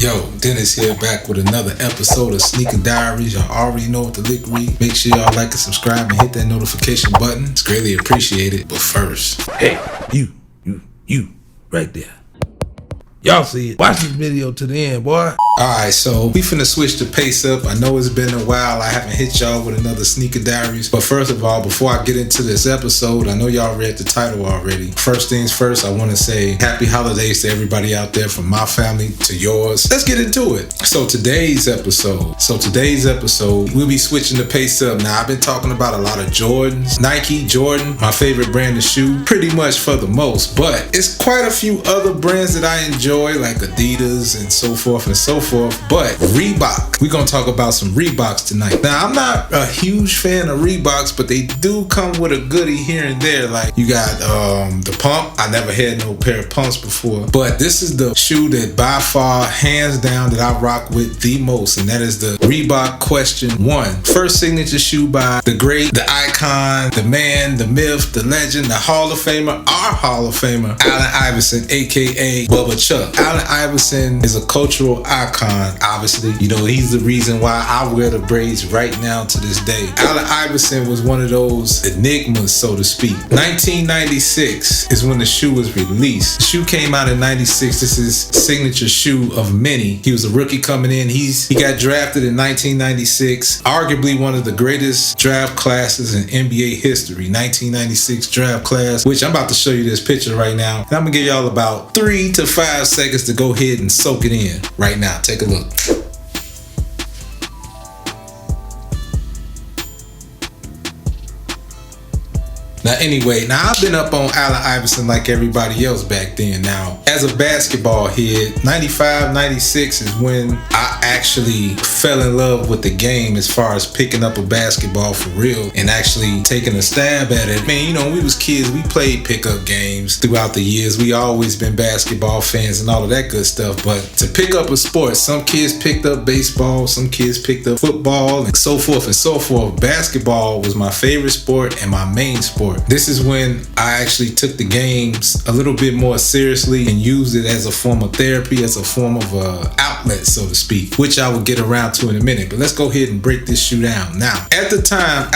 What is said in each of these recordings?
Yo, Dennis here back with another episode of Sneaker Diaries. Y'all already know what the lick read. Make sure y'all like and subscribe and hit that notification button. It's greatly appreciated. But first, hey, you, right there. Y'all see it. Watch this video to the end, boy. Alright, so we finna switch the pace up. I know it's been a while. I haven't hit y'all with another Sneaker Diaries. But first of all, before I get into this episode, I know y'all read the title already. First things first, I want to say happy holidays to everybody out there, from my family to yours. Let's get into it. So today's episode, we'll be switching the pace up. Now, I've been talking about a lot of Jordans. Nike, Jordan, my favorite brand of shoe, pretty much for the most. But it's quite a few other brands that I enjoy, like Adidas and so forth and so forth. But Reebok, we're gonna talk about some Reeboks tonight. Now, I'm not a huge fan of Reeboks, but they do come with a goodie here and there. Like, you got the pump. I never had no pair of pumps before, but this is the shoe that by far, hands down, that I rock with the most, and that is the Reebok Question 1. First signature shoe by the great, the icon, the man, the myth, the legend, the Hall of Famer, our Hall of Famer, Allen Iverson, aka Bubba Chuck. Allen Iverson is a cultural icon, obviously. You know, he's the reason why I wear the braids right now to this day. Allen Iverson was one of those enigmas, so to speak. 1996 is when the shoe was released. The shoe came out in 96. This is signature shoe of many. He was a rookie coming in. He got drafted in 1996. Arguably one of the greatest draft classes in NBA history. 1996 draft class, which I'm about to show you this picture right now. And I'm gonna give y'all about 3 to 5 seconds to go ahead and soak it in right now. Take a look. Now anyway, I've been up on Allen Iverson like everybody else back then. Now, as a basketball head, 95, 96 is when I actually fell in love with the game as far as picking up a basketball for real and actually taking a stab at it. Man, you know, when we was kids, we played pickup games throughout the years. We always been basketball fans and all of that good stuff. But to pick up a sport, some kids picked up baseball, some kids picked up football, and so forth and so forth. Basketball was my favorite sport and my main sport. This is when I actually took the games a little bit more seriously and used it as a form of therapy, as a form of outlet, so to speak, which I will get around to in a minute. But let's go ahead and break this shoe down. Now, at the time,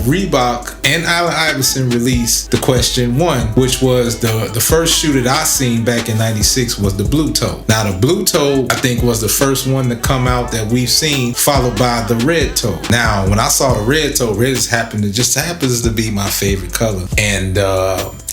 Reebok and Allen Iverson released the Question 1, which was the first shoe that I seen back in 96 was the blue toe. Now, the blue toe, I think, was the first one to come out that we've seen, followed by the red toe. Now, when I saw the red toe, red just happens to be my favorite color, and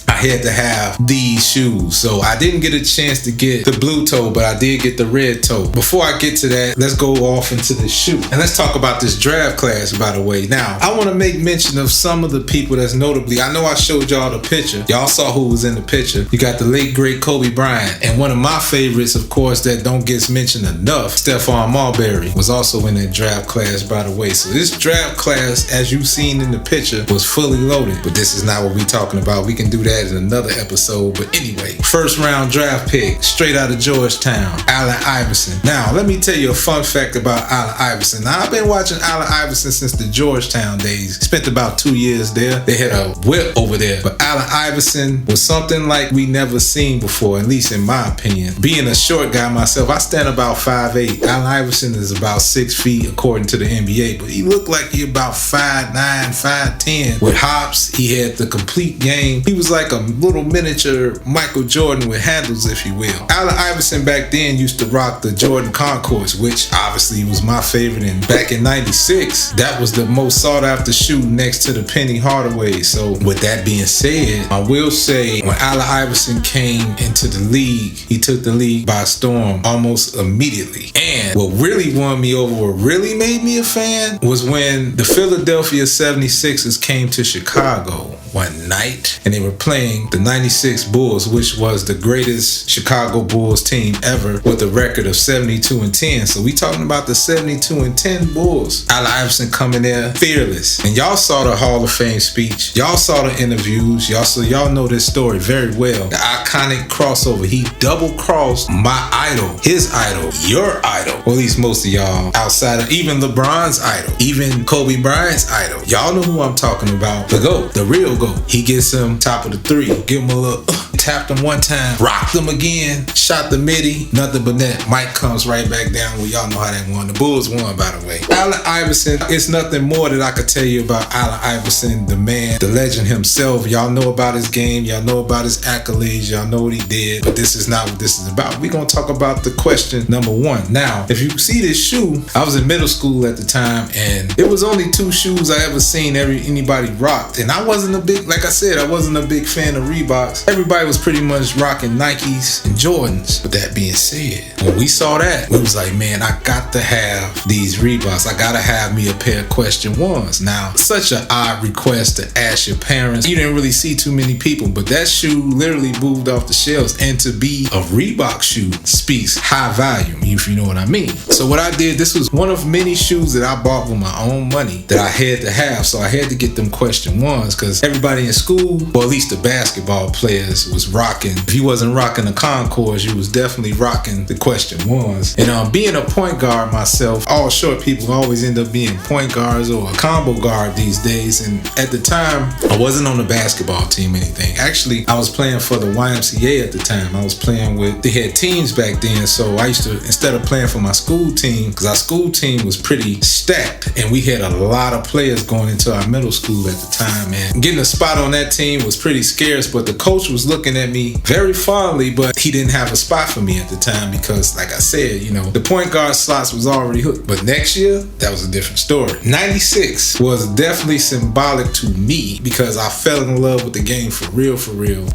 I had to have these shoes. So I didn't get a chance to get the blue toe, but I did get the red toe. Before I get to that, let's go off into the shoe. And let's talk about this draft class, by the way. Now, I want to make mention of some of the people that's notably. I know I showed y'all the picture. Y'all saw who was in the picture. You got the late, great Kobe Bryant. And one of my favorites, of course, that don't get mentioned enough, Stephon Marbury, was also in that draft class, by the way. So this draft class, as you've seen in the picture, was fully loaded. But this is not what we're talking about. We can do that in another episode. But anyway, first round draft pick, straight out of Georgetown, Allen Iverson. Now, let me tell you a fun fact about Allen Iverson. Now, I've been watching Allen Iverson since the Georgetown days. Spent about 2 years there. They had a whip over there. But Allen Iverson was something like we never seen before, at least in my opinion. Being a short guy myself, I stand about 5'8". Allen Iverson is about 6 feet according to the NBA, but he looked like he about 5'9", 5'10". With hops, he had the complete game. He was like a little miniature Michael Jordan with handles, if you will. Allen Iverson back then used to rock the Jordan Concourse, which obviously was my favorite. And back in 96, that was the most sought after shoe next to the Penny Hardaway. So with that being said, I will say when Allen Iverson came into the league, he took the league by storm almost immediately. And what really won me over, what really made me a fan, was when the Philadelphia 76ers came to Chicago one night and they were playing the 96 Bulls, which was the greatest Chicago Bulls team ever, with a record of 72-10. So we talking about the 72-10 Bulls. Allen Iverson coming there fearless. And y'all saw the Hall of Fame speech. Y'all saw the interviews. Y'all know this story very well. The iconic crossover. He double crossed my idol, his idol, your idol. Or at least most of y'all outside of even LeBron's idol, even Kobe Bryant's idol. Y'all know who I'm talking about. The GOAT, the real GOAT. He gets him top of the three. Give him a little tapped them one time, rocked them again, shot the midi, nothing but net. Mike comes right back down. Well, y'all know how that won. The Bulls won, by the way. Allen Iverson, it's nothing more that I could tell you about Allen Iverson, the man, the legend himself. Y'all know about his game. Y'all know about his accolades. Y'all know what he did. But this is not what this is about. We're going to talk about the question number one. Now, if you see this shoe, I was in middle school at the time, and it was only two shoes I ever seen anybody rocked. And I wasn't a big, like I said, I wasn't a big fan of Reeboks. Everybody was pretty much rocking Nikes and Jordans. But that being said, when we saw that, we was like, man, I got to have these Reeboks. I gotta have me a pair of question ones. Now, such an odd request to ask your parents. You didn't really see too many people, but that shoe literally moved off the shelves. And to be a Reebok shoe speaks high volume, if you know what I mean. So what I did, this was one of many shoes that I bought with my own money that I had to have. So I had to get them question ones because everybody in school, or at least the basketball players, was rocking. If you wasn't rocking the Concords, you was definitely rocking the question ones. And being a point guard myself, all short people always end up being point guards or a combo guard these days. And at the time, I wasn't on the basketball team or anything. Actually, I was playing for the YMCA at the time. I was playing with, they had teams back then. So I used to, instead of playing for my school team, because our school team was pretty stacked and we had a lot of players going into our middle school at the time. And getting a spot on that team was pretty scarce, but the coach was looking at me very fondly, but he didn't have a spot for me at the time because, like I said, you know, the point guard slots was already hooked. But next year, that was a different story. 96 was definitely symbolic to me because I fell in love with the game for real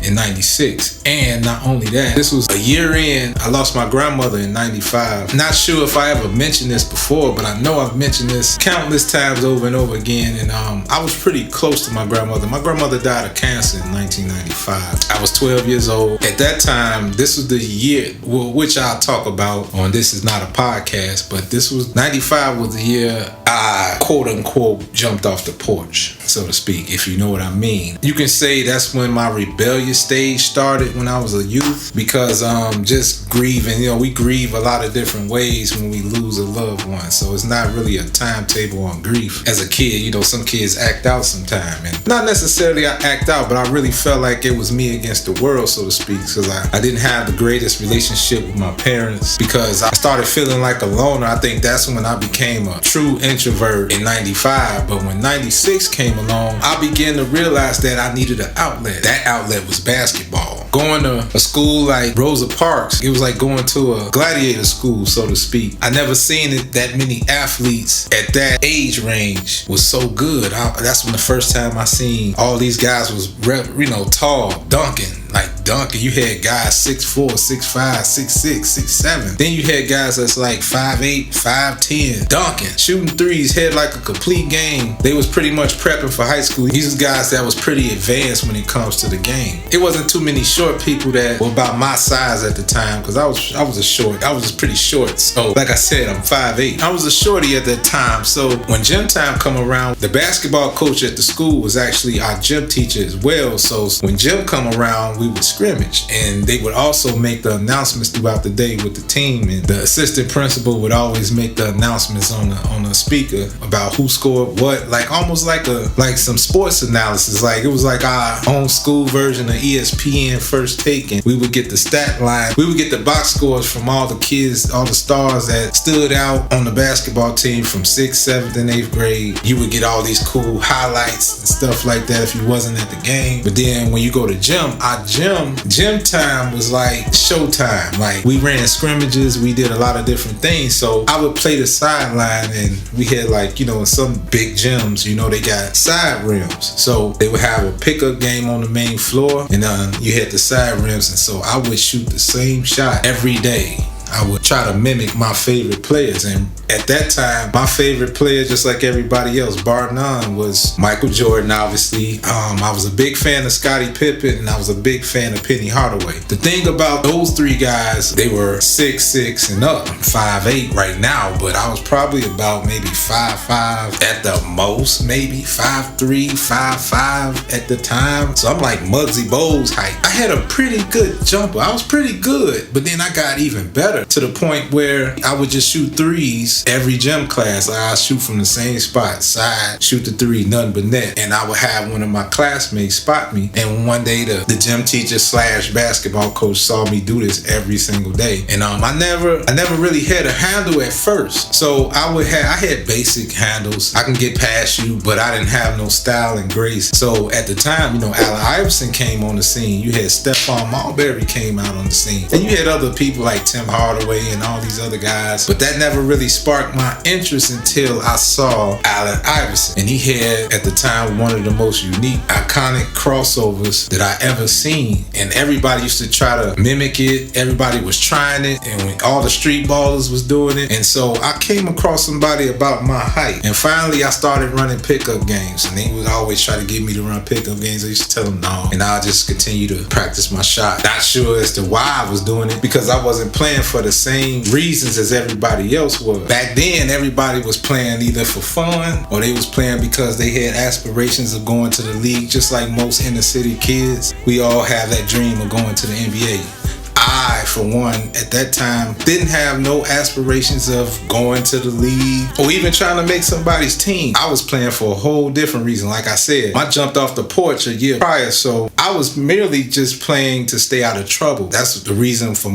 in 96. And not only that, this was a year in, I lost my grandmother in 95. Not sure if I ever mentioned this before, but I know I've mentioned this countless times over and over again. And I was pretty close to my grandmother. My grandmother died of cancer in 1995. I was 12 years old. At that time, this was the year, which I'll talk about on This Is Not a Podcast, but this was 95 was the year I quote unquote jumped off the porch, so to speak, if you know what I mean. You can say that's when my rebellious stage started when I was a youth, because just grieving, you know, we grieve a lot of different ways when we lose a loved one. So it's not really a timetable on grief. As a kid, you know, some kids act out sometime, and not necessarily I act out, but I really felt like it was me against the world, so to speak, because I didn't have the greatest relationship with my parents, because I started feeling like a loner. I think that's when I became a true introvert in 95. But when 96 came along, I began to realize that I needed an outlet. That outlet was basketball. Going to a school like Rosa Parks, it was like going to a gladiator school, so to speak. I never seen it that many athletes at that age range was so good. That's when the first time I seen all these guys was, you know, tall, dunking. Like dunking, you had guys 6'4", 6'5", 6'6", 6'7". Then you had guys that's like 5'8", 5'10", dunking, shooting threes, had like a complete game. They was pretty much prepping for high school. These are guys that was pretty advanced when it comes to the game. It wasn't too many short people that were about my size at the time, because I was pretty short. So like I said, I'm 5'8". I was a shorty at that time. So when gym time come around, the basketball coach at the school was actually our gym teacher as well. So when gym come around, we would scrimmage, and they would also make the announcements throughout the day with the team, and the assistant principal would always make the announcements on the speaker about who scored what, like almost like some sports analysis. Like it was like our own school version of ESPN First Take, and we would get the stat line, we would get the box scores from all the kids, all the stars that stood out on the basketball team from 6th, 7th, and 8th grade. You would get all these cool highlights and stuff like that if you wasn't at the game. But then when you go to gym, gym time was like showtime. Like we ran scrimmages, we did a lot of different things. So I would play the sideline, and we had like, you know, in some big gyms, you know, they got side rims. So they would have a pickup game on the main floor, and you had the side rims. And so I would shoot the same shot every day. I would try to mimic my favorite players. And at that time, my favorite player, just like everybody else, bar none, was Michael Jordan, obviously. I was a big fan of Scottie Pippen, and I was a big fan of Penny Hardaway. The thing about those three guys, they were 6'6" and up. I'm 5'8" right now, but I was probably about maybe 5'5" at the most, maybe 5'3", 5'5" at the time. So I'm like Muggsy Bogues height. I had a pretty good jumper. I was pretty good, but then I got even better better to the point where I would just shoot threes every gym class. Like I shoot from the same spot, side, shoot the three, nothing but net. And I would have one of my classmates spot me. And one day the gym teacher / basketball coach saw me do this every single day. And I never really had a handle at first. So I had basic handles. I can get past you, but I didn't have no style and grace. So at the time, Allen Iverson came on the scene. You had Stephon Marbury came out on the scene. And you had other people like Tim Hardaway and all these other guys. But that never really sparked my interest until I saw Allen Iverson. And he had, at the time, one of the most unique, iconic crossovers that I ever seen. And everybody used to try to mimic it. Everybody was trying it. And when all the street ballers was doing it. And so I came across somebody about my height. And finally, I started running pickup games. And they would always try to get me to run pickup games. I used to tell them no. And I'll just continue to practice my shot. Not sure as to why I was doing it, because I wasn't playing for the same reasons as everybody else was. Back then, everybody was playing either for fun or they was playing because they had aspirations of going to the league, just like most inner city kids. We all have that dream of going to the NBA. I, for one, at that time, didn't have no aspirations of going to the league or even trying to make somebody's team. I was playing for a whole different reason. Like I said, I jumped off the porch a year prior, so I was merely just playing to stay out of trouble. That's the reason for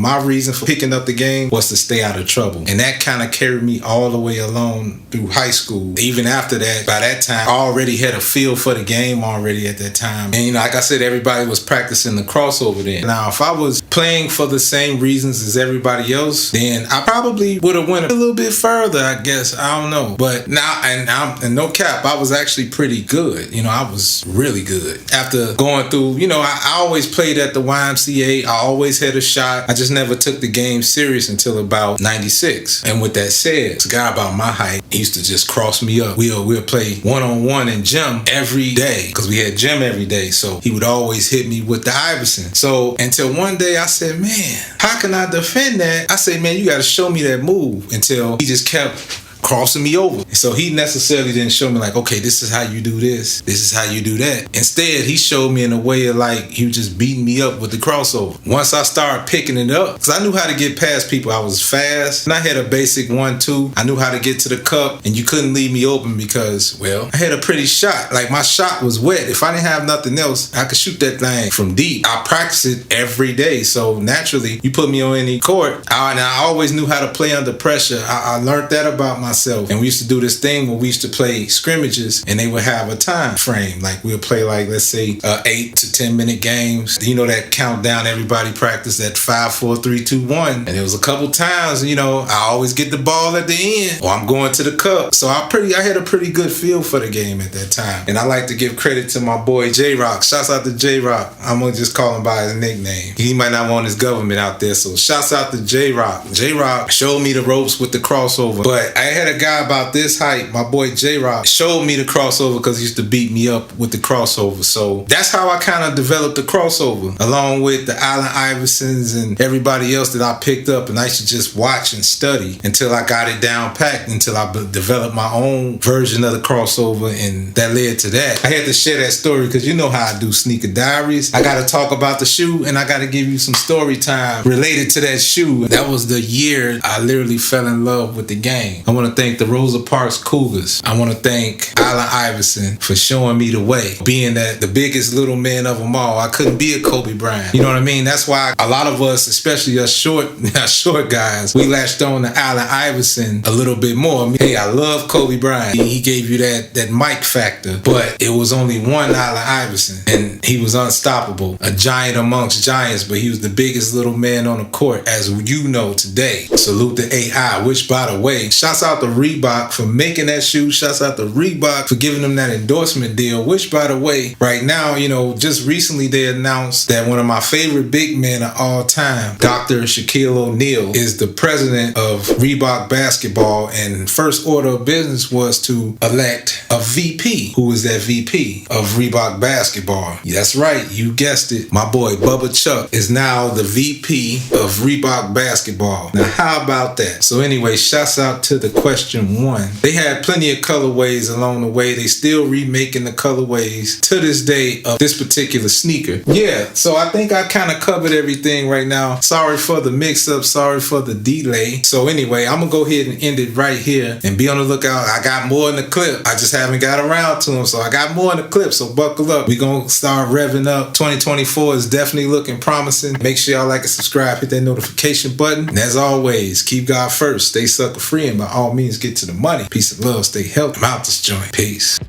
picking up the game, was to stay out of trouble. And that kind of carried me all the way along through high school. Even after that, by that time, I already had a feel for the game already at that time. And like I said, everybody was practicing the crossover then. Now, if I was playing for the same reasons as everybody else, then I probably would have went a little bit further, I guess. I don't know. But now, and no cap, I was actually pretty good. I was really good. After going through, I always played at the YMCA. I always had a shot. I just never took the game serious until about 96. And with that said, this guy about my height, he used to just cross me up. We'll play one-on-one in gym every day, because we had gym every day. So he would always hit me with the Iverson. So until one day I said, man, how can I defend that? I said, man, you got to show me that move. Until he just kept crossing me over. So he necessarily didn't show me like, okay, this is how you do this. This is how you do that. Instead, he showed me in a way of like, he was just beating me up with the crossover. Once I started picking it up, because I knew how to get past people. I was fast, and I had a basic 1-2. I knew how to get to the cup, and you couldn't leave me open because, well, I had a pretty shot. Like, my shot was wet. If I didn't have nothing else, I could shoot that thing from deep. I practice it every day. So naturally, you put me on any court, I always knew how to play under pressure. I learned that about myself. And we used to do this thing where we used to play scrimmages, and they would have a time frame. Like, we'll play, like, let's say 8 to 10 minute games. That countdown everybody practiced at 5, 4, 3, 2, 1. And there was a couple times, I always get the ball at the end, or I'm going to the cup. So I had a pretty good feel for the game at that time. And I like to give credit to my boy J-Rock. Shouts out to J-Rock. I'm gonna just call him by his nickname. He might not want his government out there, so shouts out to J-Rock. J-Rock showed me the ropes with the crossover. But I had a guy about this height, my boy J-Rock, showed me the crossover because he used to beat me up with the crossover. So that's how I kind of developed the crossover, along with the Allen Iversons and everybody else that I picked up. And I used to just watch and study until I got it down packed, until I developed my own version of the crossover, and that led to that. I had to share that story because you know how I do sneaker diaries. I got to talk about the shoe, and I got to give you some story time related to that shoe. That was the year I literally fell in love with the game. I want to thank the Rosa Parks Cougars. I want to thank Allen Iverson for showing me the way. Being that the biggest little man of them all, I couldn't be a Kobe Bryant. You know what I mean? That's why a lot of us, especially us short guys, we latched on to Allen Iverson a little bit more. Hey, I love Kobe Bryant. He gave you that Mike factor, but it was only one Allen Iverson, and he was unstoppable. A giant amongst giants, but he was the biggest little man on the court, as you know today. Salute to AI, which, by the way, shouts out to Reebok for making that shoe. Shouts out to Reebok for giving them that endorsement deal, which, by the way, right now, just recently they announced that one of my favorite big men of all time, Dr. Shaquille O'Neal, is the president of Reebok basketball, and first order of business was to elect a VP. Who is that VP of Reebok basketball? That's right, you guessed it. My boy Bubba Chuck is now the VP of Reebok basketball. Now, how about that? So anyway, shouts out to the question 1. They had plenty of colorways along the way. They still remaking the colorways to this day of this particular sneaker. Yeah, so I think I kind of covered everything right now. Sorry for the mix-up. Sorry for the delay. So anyway, I'm going to go ahead and end it right here and be on the lookout. I got more in the clip. I just haven't got around to them. So I got more in the clip. So buckle up. We're going to start revving up. 2024 is definitely looking promising. Make sure y'all like and subscribe. Hit that notification button. And as always, keep God first. Stay sucker free. And by all means, get to the money. Peace and love. Stay healthy. I'm out this joint. Peace.